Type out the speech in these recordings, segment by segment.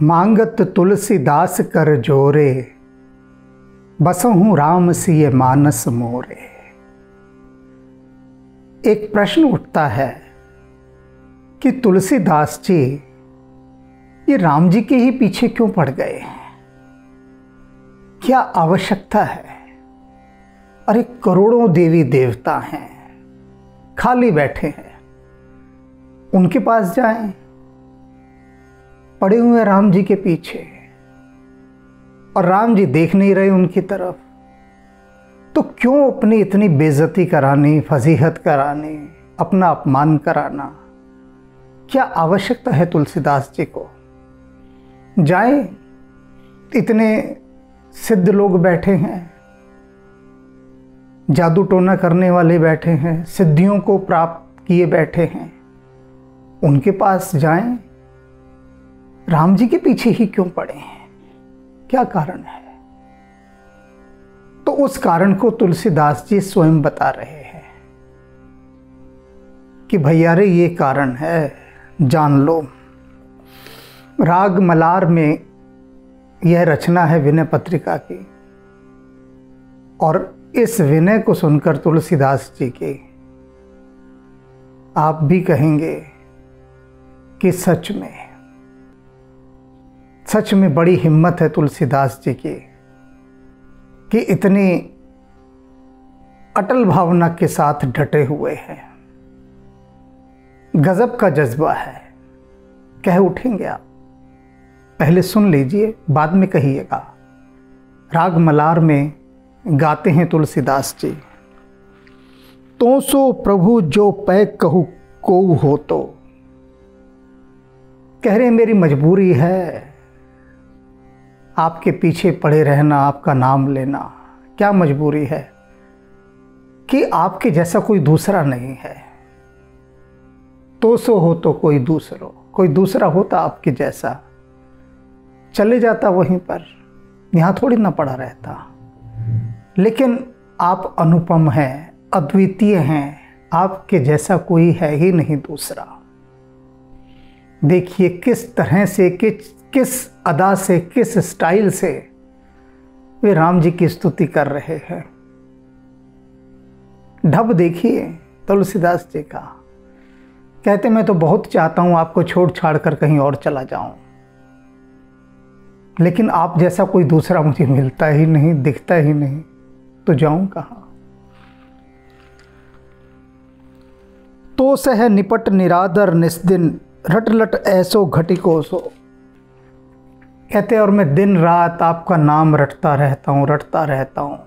मांगत तुलसीदास कर जोरे, बसहूँ राम सिय मानस मोरे। एक प्रश्न उठता है कि तुलसीदास जी ये राम जी के ही पीछे क्यों पड़ गए हैं? क्या आवश्यकता है? अरे करोड़ों देवी देवता हैं, खाली बैठे हैं, उनके पास जाएं, पड़े हुए राम जी के पीछे, और राम जी देख नहीं रहे उनकी तरफ, तो क्यों अपनी इतनी बेइज्जती करानी, फजीहत करानी, अपना अपमान कराना? क्या आवश्यकता है तुलसीदास जी को? जाएं, इतने सिद्ध लोग बैठे हैं, जादू टोना करने वाले बैठे हैं, सिद्धियों को प्राप्त किए बैठे हैं, उनके पास जाएं, राम जी के पीछे ही क्यों पड़े हैं? क्या कारण है? तो उस कारण को तुलसीदास जी स्वयं बता रहे हैं कि भैया रे ये कारण है, जान लो। राग मलार में यह रचना है विनय पत्रिका की, और इस विनय को सुनकर तुलसीदास जी के आप भी कहेंगे कि सच में बड़ी हिम्मत है तुलसीदास जी की कि इतनी अटल भावना के साथ डटे हुए हैं। गजब का जज्बा है, कह उठेंगे आप। पहले सुन लीजिए, बाद में कहिएगा। राग मलार में गाते हैं तुलसीदास जी, तो सो प्रभु जो पै कहू को हो, तो कह रहे मेरी मजबूरी है आपके पीछे पड़े रहना, आपका नाम लेना। क्या मजबूरी है? कि आपके जैसा कोई दूसरा नहीं है। तो सो हो तो कोई दूसरा होता आपके जैसा, चले जाता वहीं पर, यहाँ थोड़ी ना पड़ा रहता। लेकिन आप अनुपम हैं, अद्वितीय हैं, आपके जैसा कोई है ही नहीं दूसरा। देखिए किस तरह से, किस अदा से, किस स्टाइल से वे राम जी की स्तुति कर रहे हैं। ढब देखिए तुलसीदास जी का। कहते मैं तो बहुत चाहता हूं आपको छोड़ छाड़ कर कहीं और चला जाऊं, लेकिन आप जैसा कोई दूसरा मुझे मिलता ही नहीं, दिखता ही नहीं, तो जाऊं कहां? तो सह निपट निरादर निस्दिन, रट लट ऐसो घटिको सो। कहते और मैं दिन रात आपका नाम रटता रहता हूं,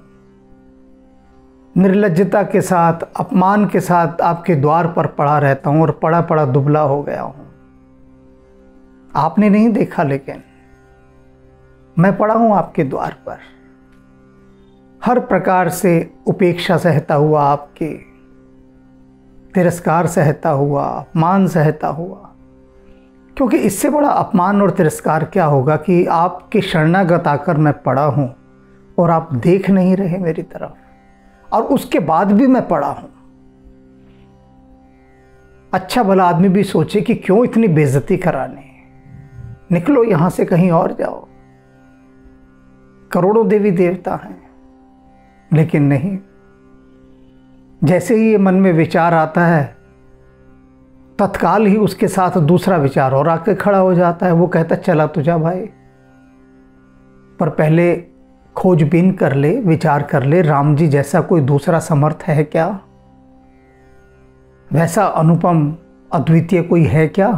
निर्लज्जता के साथ, अपमान के साथ आपके द्वार पर पड़ा रहता हूं, और पड़ा पड़ा दुबला हो गया हूं। आपने नहीं देखा, लेकिन मैं पड़ा हूं आपके द्वार पर, हर प्रकार से उपेक्षा सहता हुआ, आपके तिरस्कार सहता हुआ, अपमान सहता हुआ। क्योंकि इससे बड़ा अपमान और तिरस्कार क्या होगा कि आपके शरणागत आकर मैं पड़ा हूं और आप देख नहीं रहे मेरी तरफ, और उसके बाद भी मैं पड़ा हूं। अच्छा भला आदमी भी सोचे कि क्यों इतनी बेइज्जती कराने, निकलो यहां से, कहीं और जाओ। करोड़ों देवी देवता हैं, लेकिन नहीं। जैसे ही ये मन में विचार आता है, तत्काल ही उसके साथ दूसरा विचार और आके खड़ा हो जाता है। वो कहता चला तुझा भाई, पर पहले खोजबीन कर ले, विचार कर ले, राम जी जैसा कोई दूसरा समर्थ है क्या? वैसा अनुपम अद्वितीय कोई है क्या?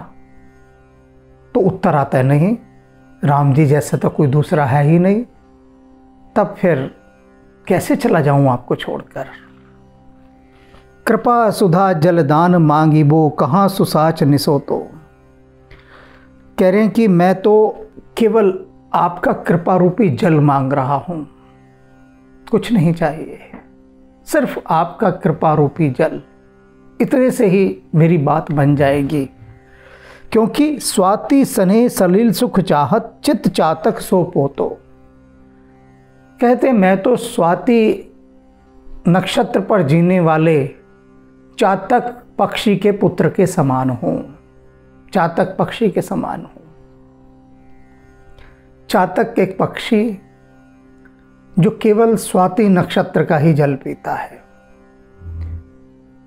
तो उत्तर आता है नहीं, राम जी जैसा तो कोई दूसरा है ही नहीं। तब फिर कैसे चला जाऊं आपको छोड़कर? कृपा सुधा जलदान मांगी बो, कहाँ सुसाच निसो। तो कह रहे हैं कि मैं तो केवल आपका कृपा रूपी जल मांग रहा हूं, कुछ नहीं चाहिए, सिर्फ आपका कृपा रूपी जल, इतने से ही मेरी बात बन जाएगी। क्योंकि स्वाति सने सलील सुख चाहत, चित चातक सो पोतो। कहते मैं तो स्वाति नक्षत्र पर जीने वाले चातक पक्षी के पुत्र के समान हूं, चातक पक्षी के समान हूं। चातक एक पक्षी जो केवल स्वाति नक्षत्र का ही जल पीता है।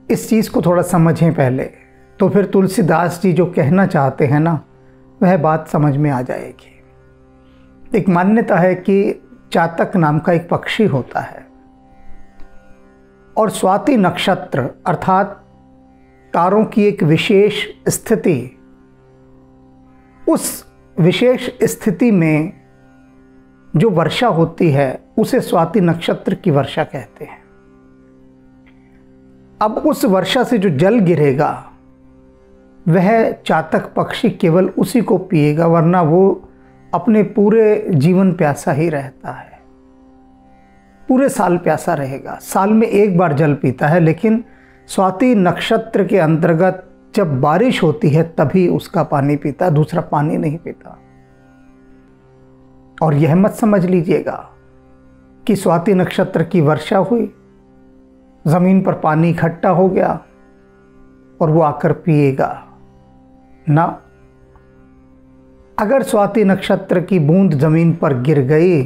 इस चीज़ को थोड़ा समझें पहले, तो फिर तुलसीदास जी जो कहना चाहते हैं ना, वह बात समझ में आ जाएगी। एक मान्यता है कि चातक नाम का एक पक्षी होता है और स्वाति नक्षत्र अर्थात तारों की एक विशेष स्थिति, उस विशेष स्थिति में जो वर्षा होती है उसे स्वाति नक्षत्र की वर्षा कहते हैं। अब उस वर्षा से जो जल गिरेगा वह चातक पक्षी केवल उसी को पिएगा, वरना वो अपने पूरे जीवन प्यासा ही रहता है, पूरे साल प्यासा रहेगा। साल में एक बार जल पीता है, लेकिन स्वाति नक्षत्र के अंतर्गत जब बारिश होती है तभी उसका पानी पीता, दूसरा पानी नहीं पीता। और यह मत समझ लीजिएगा कि स्वाति नक्षत्र की वर्षा हुई, जमीन पर पानी इकट्ठा हो गया और वो आकर पिएगा ना। अगर स्वाति नक्षत्र की बूंद जमीन पर गिर गई,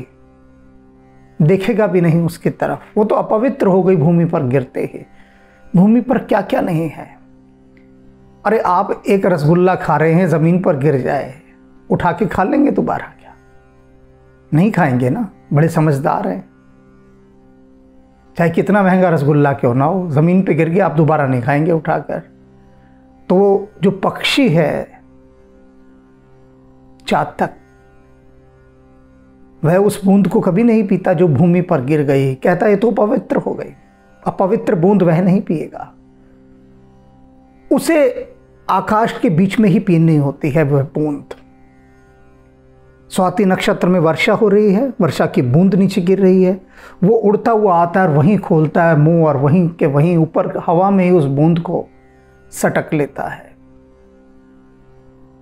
देखेगा भी नहीं उसकी तरफ, वो तो अपवित्र हो गई भूमि पर गिरते ही। भूमि पर क्या क्या नहीं है। अरे आप एक रसगुल्ला खा रहे हैं, ज़मीन पर गिर जाए, उठा के खा लेंगे दोबारा? क्या नहीं खाएंगे ना, बड़े समझदार हैं। चाहे कितना महंगा रसगुल्ला क्यों ना हो, ज़मीन पे गिर गया, आप दोबारा नहीं खाएंगे उठाकर। तो जो पक्षी है चातक, वह उस बूंद को कभी नहीं पीता जो भूमि पर गिर गई। कहता है ये तो पवित्र हो गई, अपवित्र बूंद वह नहीं पिएगा, उसे आकाश के बीच में ही पीनी होती है वह बूंद। स्वाति नक्षत्र में वर्षा हो रही है, वर्षा की बूंद नीचे गिर रही है, वो उड़ता हुआ आता है और वहीं खोलता है मुंह और वहीं के वहीं ऊपर हवा में ही उस बूंद को सटक लेता है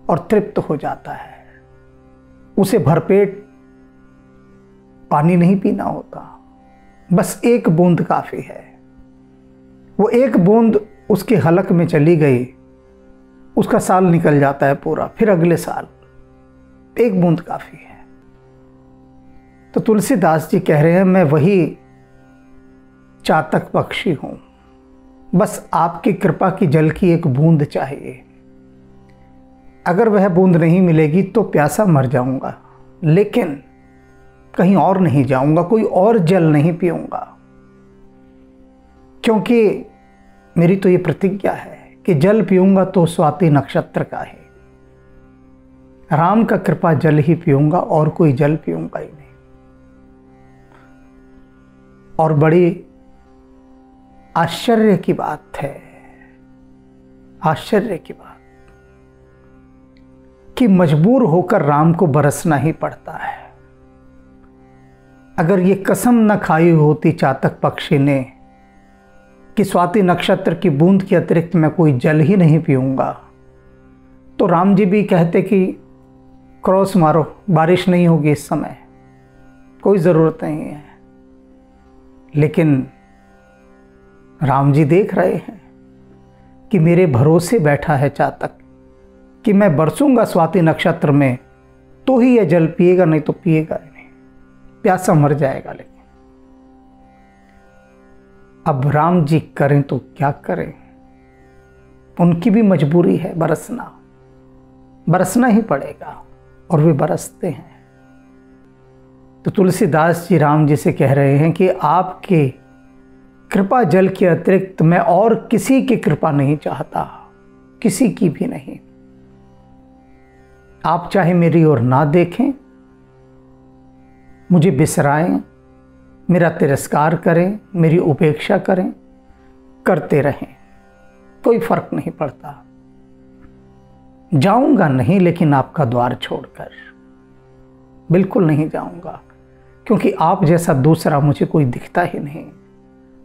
और तृप्त हो जाता है। उसे भरपेट पानी नहीं पीना होता, बस एक बूंद काफ़ी है। वो एक बूंद उसके हलक में चली गई, उसका साल निकल जाता है पूरा, फिर अगले साल एक बूंद काफ़ी है। तो तुलसीदास जी कह रहे हैं मैं वही चातक पक्षी हूं, बस आपकी कृपा की जल की एक बूंद चाहिए। अगर वह बूंद नहीं मिलेगी तो प्यासा मर जाऊंगा, लेकिन कहीं और नहीं जाऊंगा, कोई और जल नहीं पीऊंगा, क्योंकि मेरी तो ये प्रतिज्ञा है कि जल पीऊंगा तो स्वाति नक्षत्र का है, राम का कृपा जल ही पीऊंगा और कोई जल पीऊंगा ही नहीं। और बड़ी आश्चर्य की बात है, आश्चर्य की बात कि मजबूर होकर राम को बरसना ही पड़ता है। अगर ये कसम न खाई होती चातक पक्षी ने कि स्वाति नक्षत्र की बूंद के अतिरिक्त मैं कोई जल ही नहीं पीऊंगा, तो राम जी भी कहते कि क्रॉस मारो, बारिश नहीं होगी इस समय, कोई ज़रूरत नहीं है। लेकिन राम जी देख रहे हैं कि मेरे भरोसे बैठा है चातक कि मैं बरसूंगा स्वाति नक्षत्र में तो ही यह जल पिएगा, नहीं तो पिएगा ही नहीं, प्यासा मर जाएगा। लेकिन अब राम जी करें तो क्या करें, उनकी भी मजबूरी है बरसना, बरसना ही पड़ेगा और वे बरसते हैं। तो तुलसीदास जी राम जी से कह रहे हैं कि आपके कृपा जल के अतिरिक्त मैं और किसी की कृपा नहीं चाहता, किसी की भी नहीं। आप चाहे मेरी ओर ना देखें, मुझे बिसराएं, मेरा तिरस्कार करें, मेरी उपेक्षा करें, करते रहें, कोई फर्क नहीं पड़ता। जाऊंगा नहीं, लेकिन आपका द्वार छोड़कर बिल्कुल नहीं जाऊंगा, क्योंकि आप जैसा दूसरा मुझे कोई दिखता ही नहीं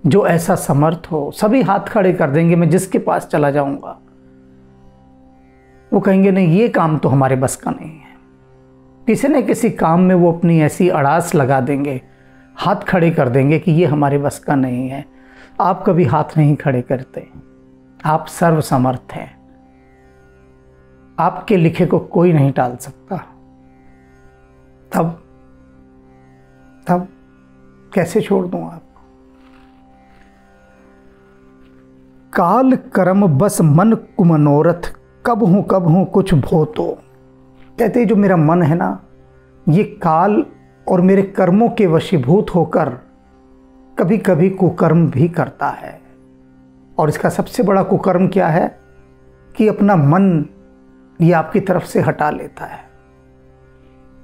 जो ऐसा समर्थ हो। सभी हाथ खड़े कर देंगे, मैं जिसके पास चला जाऊंगा वो कहेंगे नहीं, ये काम तो हमारे बस का नहीं है। किसी न किसी काम में वो अपनी ऐसी अड़ास लगा देंगे, हाथ खड़े कर देंगे कि ये हमारे बस का नहीं है। आप कभी हाथ नहीं खड़े करते, आप सर्वसमर्थ हैं, आपके लिखे को कोई नहीं टाल सकता। तब कैसे छोड़ दूं आपको? काल कर्म बस मन कुमनोरथ, कब हूं कुछ भो तो। कहते जो मेरा मन है ना, ये काल और मेरे कर्मों के वशीभूत होकर कभी कभी कुकर्म भी करता है। और इसका सबसे बड़ा कुकर्म क्या है कि अपना मन ये आपकी तरफ से हटा लेता है।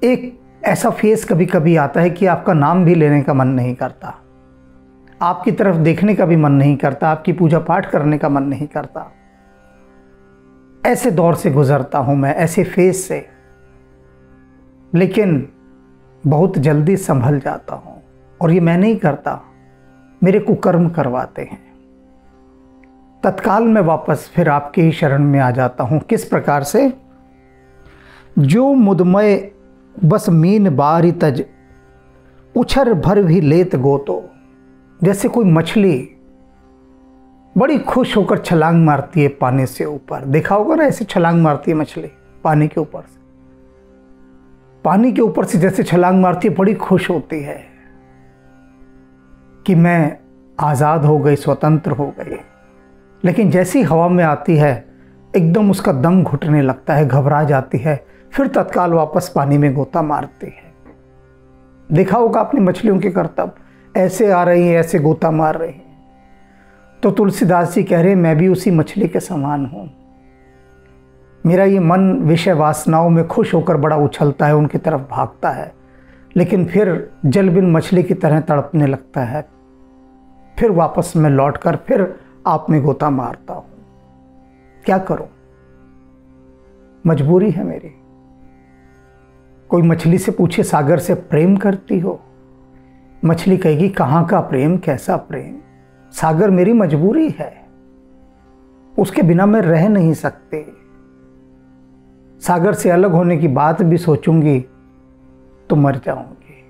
एक ऐसा फेस कभी कभी आता है कि आपका नाम भी लेने का मन नहीं करता, आपकी तरफ देखने का भी मन नहीं करता, आपकी पूजा पाठ करने का मन नहीं करता। ऐसे दौर से गुजरता हूं मैं, ऐसे फेस से, लेकिन बहुत जल्दी संभल जाता हूं। और ये मैं नहीं करता, मेरे कुकर्म करवाते हैं। तत्काल मैं वापस फिर आपके ही शरण में आ जाता हूं। किस प्रकार से? जो मुदमय बस मीन बारी तज, उछर भर भी लेत गोतो। जैसे कोई मछली बड़ी खुश होकर छलांग मारती है पानी से ऊपर, देखा होगा ना, ऐसे छलांग मारती है मछली पानी के ऊपर से। पानी के ऊपर से जैसे छलांग मारती है, बड़ी खुश होती है कि मैं आज़ाद हो गई, स्वतंत्र हो गई। लेकिन जैसी हवा में आती है, एकदम उसका दम घुटने लगता है, घबरा जाती है, फिर तत्काल वापस पानी में गोता मारती है। देखा होगा आपने मछलियों के करतब, ऐसे आ रही है, ऐसे गोता मार रही है। तो तुलसीदास जी कह रहे हैं, मैं भी उसी मछली के समान हूं। मेरा ये मन विषय वासनाओं में खुश होकर बड़ा उछलता है, उनकी तरफ भागता है, लेकिन फिर जल बिन मछली की तरह तड़पने लगता है। फिर वापस मैं लौटकर फिर आप में गोता मारता हूं। क्या करूं? मजबूरी है मेरी। कोई मछली से पूछे, सागर से प्रेम करती हो? मछली कहेगी, कहां का प्रेम, कैसा प्रेम। सागर मेरी मजबूरी है, उसके बिना मैं रह नहीं सकती। सागर से अलग होने की बात भी सोचूंगी तो मर जाऊंगी।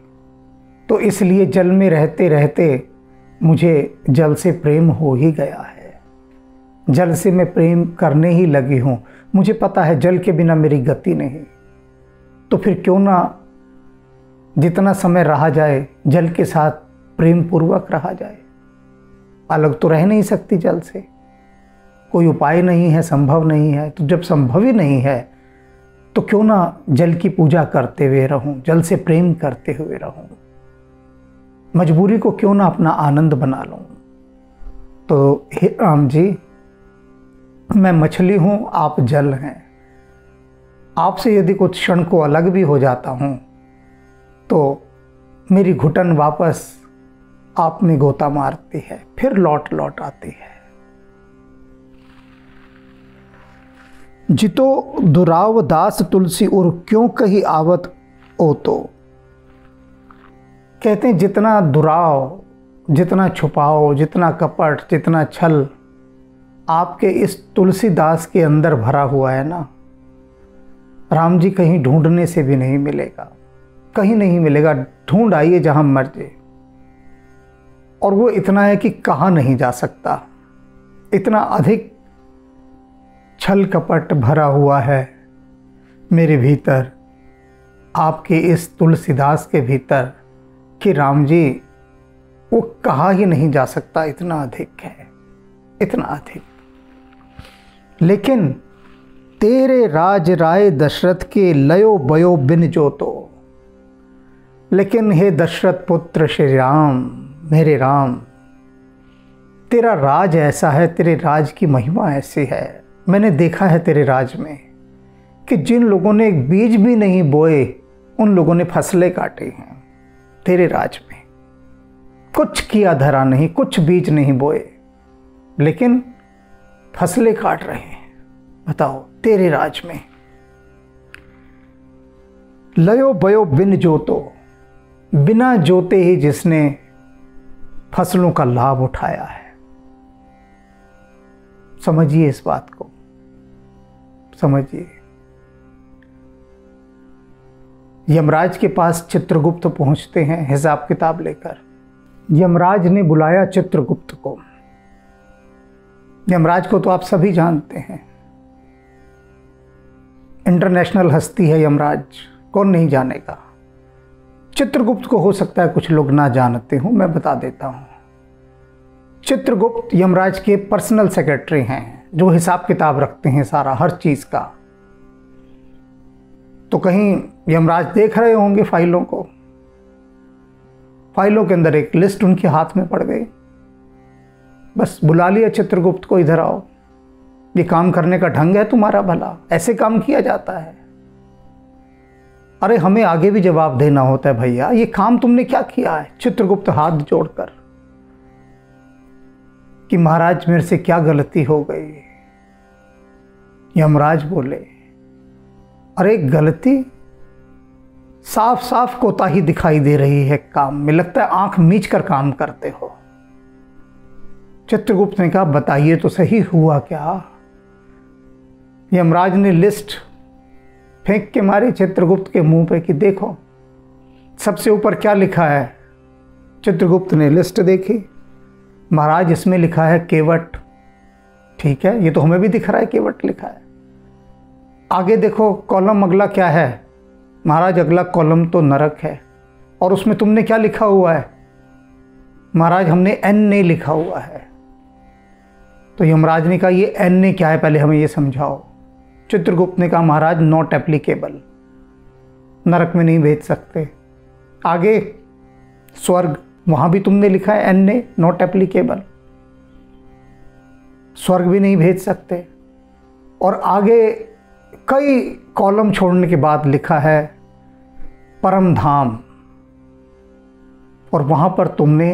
तो इसलिए जल में रहते रहते मुझे जल से प्रेम हो ही गया है। जल से मैं प्रेम करने ही लगी हूं। मुझे पता है जल के बिना मेरी गति नहीं। तो फिर क्यों ना जितना समय रहा जाए जल के साथ प्रेम पूर्वक रहा जाए। अलग तो रह नहीं सकती जल से, कोई उपाय नहीं है, संभव नहीं है। तो जब संभव ही नहीं है तो क्यों ना जल की पूजा करते हुए रहूं, जल से प्रेम करते हुए रहूं। मजबूरी को क्यों ना अपना आनंद बना लूं। तो हे राम जी, मैं मछली हूं, आप जल हैं। आपसे यदि कुछ क्षण को अलग भी हो जाता हूं तो मेरी घुटन वापस आप में गोता मारती है, फिर लौट लौट आती है। जितो दुराव दास तुलसी उर, क्यों कही आवत ओ तो। कहते हैं जितना दुराव, जितना छुपाओ, जितना कपट, जितना छल आपके इस तुलसीदास के अंदर भरा हुआ है ना, राम जी कहीं ढूंढने से भी नहीं मिलेगा, कहीं नहीं मिलेगा। ढूंढ आइए जहां मर्जी। और वो इतना है कि कहाँ नहीं जा सकता। इतना अधिक छल कपट भरा हुआ है मेरे भीतर, आपके इस तुलसीदास के भीतर, कि राम जी वो कहा ही नहीं जा सकता। इतना अधिक है, इतना अधिक। लेकिन तेरे राज राय दशरथ के लयो बयो बिन जोतो। लेकिन हे दशरथ पुत्र श्री राम, मेरे राम, तेरा राज ऐसा है, तेरे राज की महिमा ऐसी है। मैंने देखा है तेरे राज में कि जिन लोगों ने एक बीज भी नहीं बोए, उन लोगों ने फसलें काटी हैं। तेरे राज में कुछ किया धरा नहीं, कुछ बीज नहीं बोए, लेकिन फसलें काट रहे हैं। बताओ, तेरे राज में। लयो बयो बिन जोतो, बिना जोते ही जिसने फसलों का लाभ उठाया है। समझिए इस बात को, समझिए। यमराज के पास चित्रगुप्त पहुंचते हैं हिसाब किताब लेकर। यमराज ने बुलाया चित्रगुप्त को। यमराज को तो आप सभी जानते हैं, इंटरनेशनल हस्ती है यमराज, कौन नहीं जानेगा। चित्रगुप्त को हो सकता है कुछ लोग ना जानते हों, मैं बता देता हूँ। चित्रगुप्त यमराज के पर्सनल सेक्रेटरी हैं, जो हिसाब किताब रखते हैं सारा हर चीज़ का। तो कहीं यमराज देख रहे होंगे फाइलों को, फाइलों के अंदर एक लिस्ट उनके हाथ में पड़ गई। बस बुला लिया चित्रगुप्त को, इधर आओ, ये काम करने का ढंग है तुम्हारा भला? ऐसे काम किया जाता है? अरे हमें आगे भी जवाब देना होता है भैया, ये काम तुमने क्या किया है? चित्रगुप्त हाथ जोड़कर कि महाराज मेरे से क्या गलती हो गई। यमराज बोले, अरे गलती? साफ साफ कोताही दिखाई दे रही है काम में, लगता है आंख मीच कर काम करते हो। चित्रगुप्त ने कहा, बताइए तो सही हुआ क्या? यमराज ने लिस्ट फेंक के मारी चित्रगुप्त के मुंह पे कि देखो सबसे ऊपर क्या लिखा है। चित्रगुप्त ने लिस्ट देखी, महाराज इसमें लिखा है केवट। ठीक है, ये तो हमें भी दिख रहा है केवट लिखा है। आगे देखो कॉलम अगला क्या है? महाराज अगला कॉलम तो नरक है। और उसमें तुमने क्या लिखा हुआ है? महाराज हमने एन नहीं लिखा हुआ है। तो यमराज ने कहा, ये एन ने क्या है, पहले हमें ये समझाओ। चित्रगुप्त ने कहा, महाराज नॉट एप्लीकेबल, नरक में नहीं भेज सकते। आगे स्वर्ग, वहां भी तुमने लिखा है एन ने, नॉट एप्लीकेबल, स्वर्ग भी नहीं भेज सकते। और आगे कई कॉलम छोड़ने के बाद लिखा है परम धाम, और वहां पर तुमने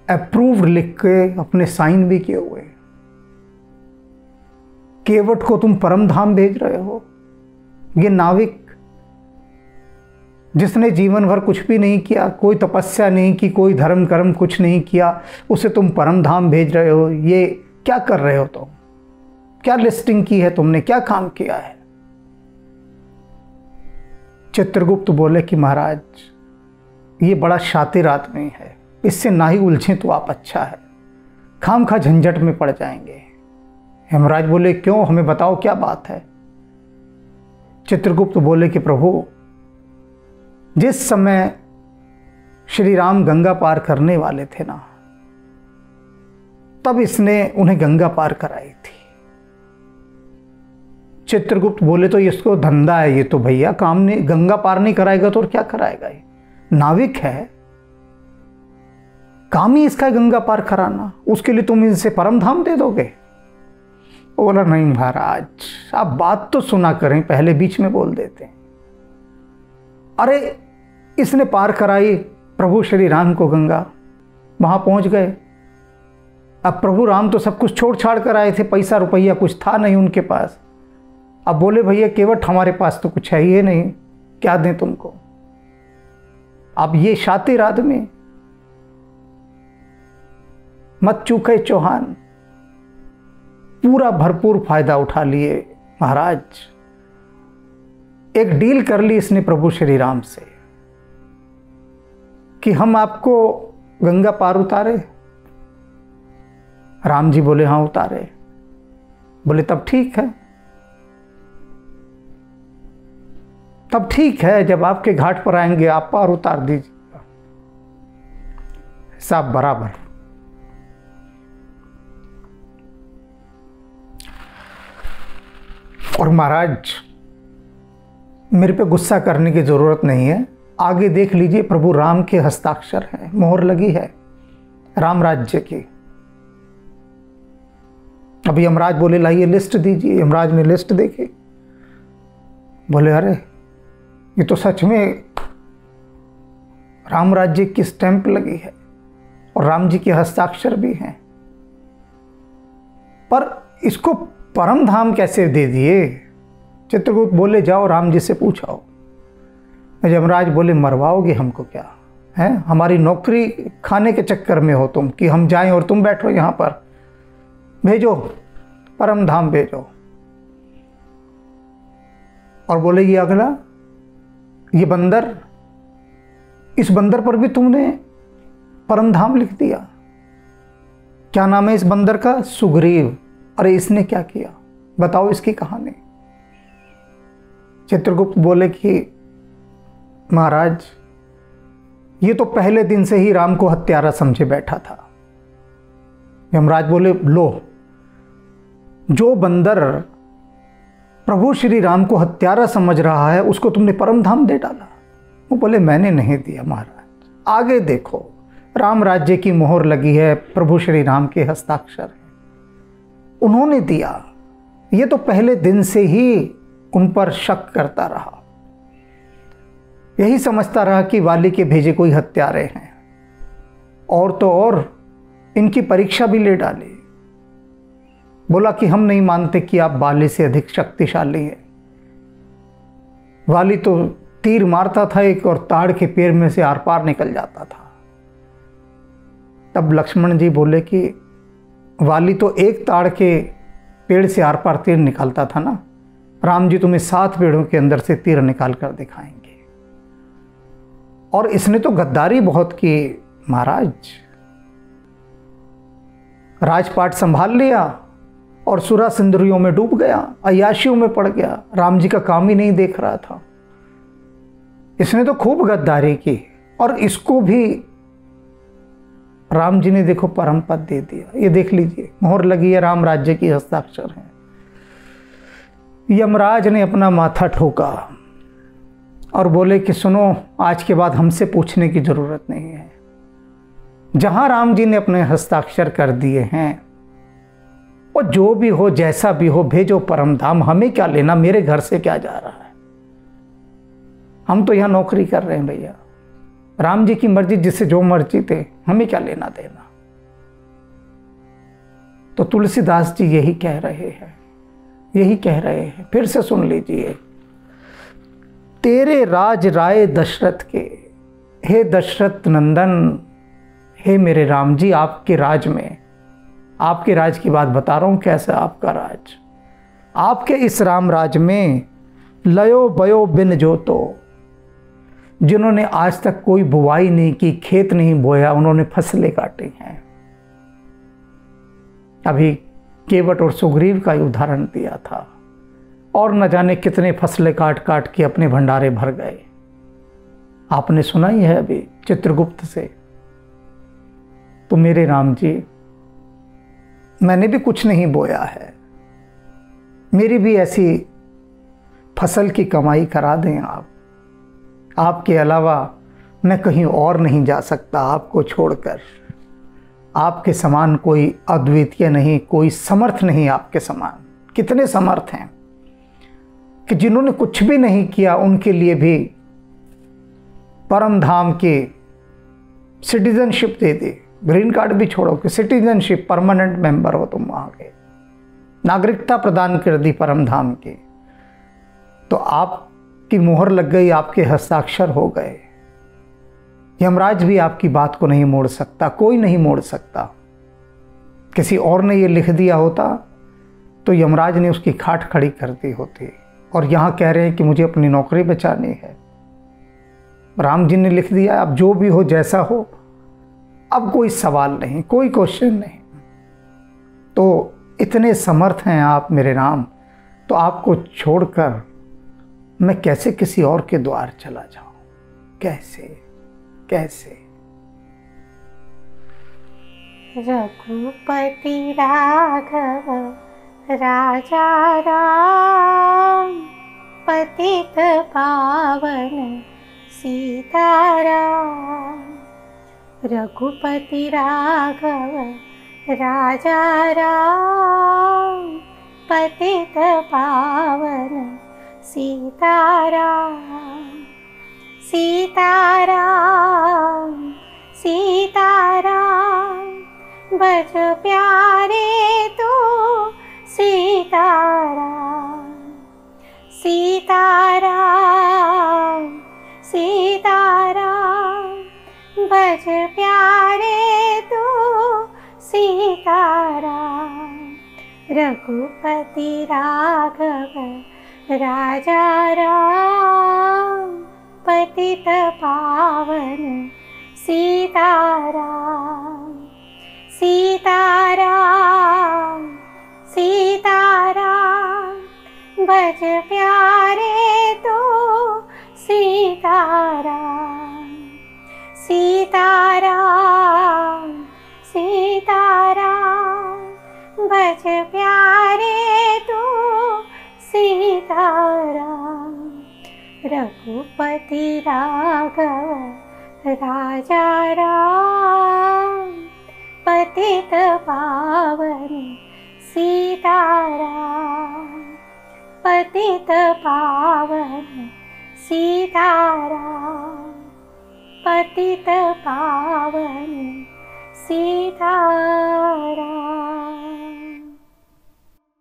अप्रूव्ड लिख के अपने साइन भी किए हुए। केवट को तुम परम धाम भेज रहे हो? ये नाविक जिसने जीवन भर कुछ भी नहीं किया, कोई तपस्या नहीं की, कोई धर्म कर्म कुछ नहीं किया, उसे तुम परम धाम भेज रहे हो? ये क्या कर रहे हो तुम? क्या लिस्टिंग की है तुमने? क्या काम किया है? चित्रगुप्त बोले कि महाराज ये बड़ा शातिर आदमी है, इससे ना ही उलझें तो आप अच्छा है, खामखा झंझट में पड़ जाएंगे। यमराज बोले, क्यों, हमें बताओ क्या बात है। चित्रगुप्त बोले कि प्रभु, जिस समय श्री राम गंगा पार करने वाले थे ना, तब इसने उन्हें गंगा पार कराई थी। चित्रगुप्त बोले, तो इसको धंधा है ये तो भैया, काम नहीं, गंगा पार नहीं कराएगा तो और क्या कराएगा? ये नाविक है, काम ही इसका है गंगा पार कराना, उसके लिए तुम इनसे परम धाम दे दोगे? बोला, नहीं महाराज, आप बात तो सुना करें, पहले बीच में बोल देते हैं। अरे इसने पार कराई प्रभु श्री राम को गंगा, वहां पहुंच गए। अब प्रभु राम तो सब कुछ छोड़ छाड़ कर आए थे, पैसा रुपया कुछ था नहीं उनके पास। अब बोले, भैया केवट हमारे पास तो कुछ है ही नहीं, क्या दें तुमको? अब ये शातिर आदमी, मत चूके चौहान, पूरा भरपूर फायदा उठा लिए महाराज। एक डील कर ली इसने प्रभु श्री राम से कि हम आपको गंगा पार उतारे। राम जी बोले, हाँ उतारे। बोले, तब ठीक है, तब ठीक है, जब आपके घाट पर आएंगे आप पार उतार दीजिएगा, सब बराबर। और महाराज मेरे पे गुस्सा करने की जरूरत नहीं है, आगे देख लीजिए, प्रभु राम के हस्ताक्षर हैं, मोहर लगी है राम राज्य की। अब यमराज बोले, लाइए लिस्ट दीजिए। यमराज ने लिस्ट देखी, बोले, अरे ये तो सच में राम राज्य की स्टैंप लगी है और राम जी के हस्ताक्षर भी हैं, पर इसको परम धाम कैसे दे दिए? चित्रगुप्त बोले, जाओ राम जी से पूछाओ। यमराज बोले, मरवाओगे हमको क्या है? हमारी नौकरी खाने के चक्कर में हो तुम कि हम जाएं और तुम बैठो यहाँ पर? भेजो, परम धाम भेजो। और बोले, ये अगला, ये बंदर, इस बंदर पर भी तुमने परम धाम लिख दिया। क्या नाम है इस बंदर का? सुग्रीव। अरे इसने क्या किया, बताओ इसकी कहानी। चित्रगुप्त बोले कि महाराज ये तो पहले दिन से ही राम को हत्यारा समझे बैठा था। यमराज बोले, लो, जो बंदर प्रभु श्री राम को हत्यारा समझ रहा है उसको तुमने परम धाम दे डाला। वो बोले, मैंने नहीं दिया महाराज, आगे देखो, राम राज्य की मोहर लगी है, प्रभु श्री राम के हस्ताक्षर है, उन्होंने दिया। ये तो पहले दिन से ही उन पर शक करता रहा, यही समझता रहा कि वाली के भेजे कोई हत्यारे हैं, और तो और इनकी परीक्षा भी ले डाली। बोला कि हम नहीं मानते कि आप वाली से अधिक शक्तिशाली हैं। वाली तो तीर मारता था एक, और ताड़ के पेड़ में से आर पार निकल जाता था। तब लक्ष्मण जी बोले कि वाली तो एक ताड़ के पेड़ से आर पार तीर निकालता था ना, राम जी तुम्हें 7 पेड़ों के अंदर से तीर निकाल कर दिखाएंगे। और इसने तो गद्दारी बहुत की महाराज, राजपाट संभाल लिया और सुरा सिंदूरियों में डूब गया, अय्याशियों में पड़ गया, राम जी का काम ही नहीं देख रहा था। इसने तो खूब गद्दारी की, और इसको भी राम जी ने देखो परम पद दे दिया। ये देख लीजिए, मोहर लगी है, राम राज्य की हस्ताक्षर है। यमराज ने अपना माथा ठोका और बोले कि सुनो, आज के बाद हमसे पूछने की जरूरत नहीं है। जहां राम जी ने अपने हस्ताक्षर कर दिए हैं, और जो भी हो जैसा भी हो, भेजो परम धाम, हमें क्या लेना, मेरे घर से क्या जा रहा है। हम तो यहां नौकरी कर रहे हैं भैया, राम जी की मर्जी, जिससे जो मर्जी थे, हमें क्या लेना देना। तो तुलसीदास जी यही कह रहे हैं, यही कह रहे हैं, फिर से सुन लीजिए। तेरे राज राय दशरथ के, हे दशरथ नंदन, हे मेरे राम जी, आपके राज में, आपके राज की बात बता रहा हूं, कैसा आपका राज। आपके इस राम राज में लयो बयो बिन जोतो, जिन्होंने आज तक कोई बुवाई नहीं की, खेत नहीं बोया, उन्होंने फसलें काटी हैं। अभी केवट और सुग्रीव का उदाहरण दिया था, और न जाने कितने फसलें काट काट के अपने भंडारे भर गए। आपने सुना ही है अभी चित्रगुप्त से। तो मेरे राम जी, मैंने भी कुछ नहीं बोया है, मेरी भी ऐसी फसल की कमाई करा दें आप। आपके अलावा मैं कहीं और नहीं जा सकता आपको छोड़कर। आपके समान कोई अद्वितीय नहीं, कोई समर्थ नहीं आपके समान। कितने समर्थ हैं कि जिन्होंने कुछ भी नहीं किया उनके लिए भी परम धाम की सिटीजनशिप दे दी। ग्रीन कार्ड भी छोड़ो कि सिटीजनशिप, परमानेंट मेंबर हो तुम वहां के, नागरिकता प्रदान कर दी परम धाम की। तो आपकी मोहर लग गई, आपके हस्ताक्षर हो गए। यमराज भी आपकी बात को नहीं मोड़ सकता, कोई नहीं मोड़ सकता। किसी और ने ये लिख दिया होता तो यमराज ने उसकी खाट खड़ी कर दी होती। और यहां कह रहे हैं कि मुझे अपनी नौकरी बचानी है। राम जी ने लिख दिया, अब जो भी हो जैसा हो, अब कोई सवाल नहीं, कोई क्वेश्चन नहीं। तो इतने समर्थ हैं आप मेरे राम, तो आपको छोड़कर मैं कैसे किसी और के द्वार चला जाऊं, कैसे कैसे। रघुपति राघव राजा राम, पतित पावन सीताराम। रघुपति राघव राजा राम, पतित पावन सीताराम। सीताराम सीताराम, बज प्यारे तो सीताराम। सीताराम सीताराम, बज प्यारे तो सीताराम। रघुपति राघव राजा राम, पतित पावन सीताराम। सीताराम सीताराम, बज प्यारे तो सीताराम। सीताराम सीताराम भज प्यारे तू सीताराम रघुपति राघव राजा राम पतित पावन सीताराम पतित पावन सीताराम पतित पावन सीताराम।